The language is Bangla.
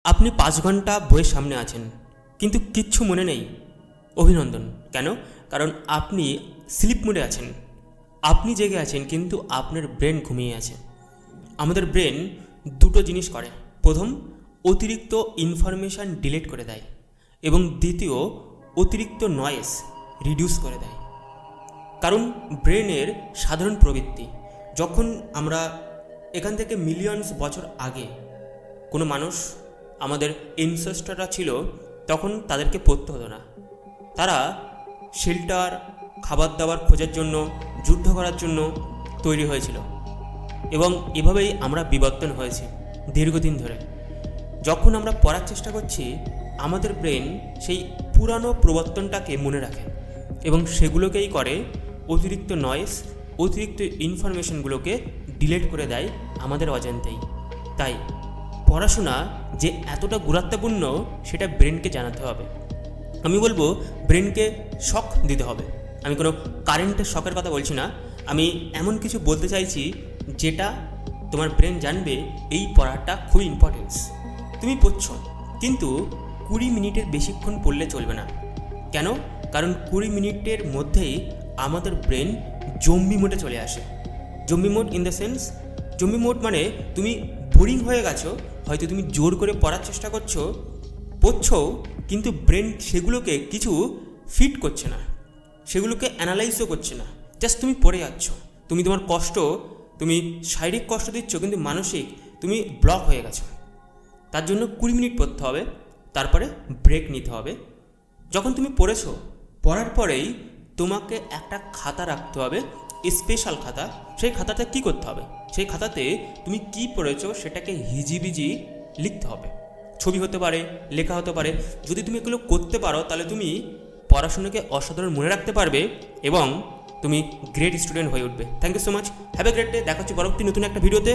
আপনি 5 ঘন্টা বইয়ের সামনে আছেন কিন্তু কিচ্ছু মনে নেই। অভিনন্দন। কেন? কারণ আপনি স্লিপ মোডে আছেন। আপনি জেগে আছেন কিন্তু আপনার ব্রেন ঘুমিয়ে আছে। আমাদের ব্রেন দুটো জিনিস করে। প্রথম, অতিরিক্ত ইনফরমেশান ডিলিট করে দেয়, এবং দ্বিতীয়, অতিরিক্ত নয়েজ রিডিউস করে দেয়। কারণ ব্রেনের সাধারণ প্রবৃত্তি, যখন আমরা এখান থেকে মিলিয়নস বছর আগে কোনো মানুষ, আমাদের এনসেস্টররা ছিল, তখন তাদেরকে পড়তে হতো না। তারা শেল্টার, খাবার দাবার খোঁজার জন্য, যুদ্ধ করার জন্য তৈরি হয়েছিল, এবং এভাবেই আমরা বিবর্তন হয়েছি দীর্ঘদিন ধরে। যখন আমরা পড়ার চেষ্টা করছি, আমাদের ব্রেন সেই পুরানো প্রবর্তনটাকে মনে রাখে এবং সেগুলোকেই করে অতিরিক্ত নয়েজ, অতিরিক্ত ইনফরমেশনগুলোকে ডিলিট করে দেয় আমাদের অজান্তেই। তাই পড়াশোনা যে এতটা গুরুত্বপূর্ণ সেটা ব্রেনকে জানাতে হবে। আমি বলবো ব্রেনকে শক দিতে হবে। আমি কোনো কারেন্টের শকের কথা বলছি না, আমি এমন কিছু বলতে চাইছি যেটা তোমার ব্রেন জানবে এই পড়াটা খুব ইম্পর্টেন্স। তুমি পড়ছো কিন্তু 20 মিনিটের বেশিক্ষণ পড়লে চলবে না। কেন? কারণ 20 মিনিটের মধ্যেই আমাদের ব্রেন জম্বি মোডে চলে আসে। Zombie mode in the sense, zombie mode মানে তুমি বোরিং হয়ে গেছো, হয়তো তুমি জোর করে পড়ার চেষ্টা পড়ছো, কিন্তু ব্রেন সেগুলোকে কিছু ফিট করছে না, সেগুলোকে অ্যানালাইজও করছে না, জাস্ট তুমি পড়ে যাচ্ছ। তুমি তোমার কষ্ট, তুমি শারীরিক কষ্ট দিচ্ছ, কিন্তু মানসিক তুমি ব্লক হয়ে গেছো। তার জন্য 20 মিনিট পড়তে হবে, তারপরে ব্রেক নিতে হবে। যখন তুমি পড়েছো, পড়ার পরেই তোমাকে একটা খাতা রাখতে হবে, স্পেশাল খাতা। সেই খাতাতে কি করতে হবে? সেই খাতাতে তুমি কি পড়েছো সেটাকে হিজিবিজি লিখতে হবে। ছবি হতে পারে, লেখা হতে পারে। যদি তুমি এগুলো করতে পারো, তাহলে তুমি পড়াশোনাকে অসাধারণ মনে রাখতে পারবে এবং তুমি গ্রেট স্টুডেন্ট হয়ে উঠবে। Thank you so much, have a great day. দেখা হচ্ছে পরবর্তী নতুন একটা ভিডিওতে।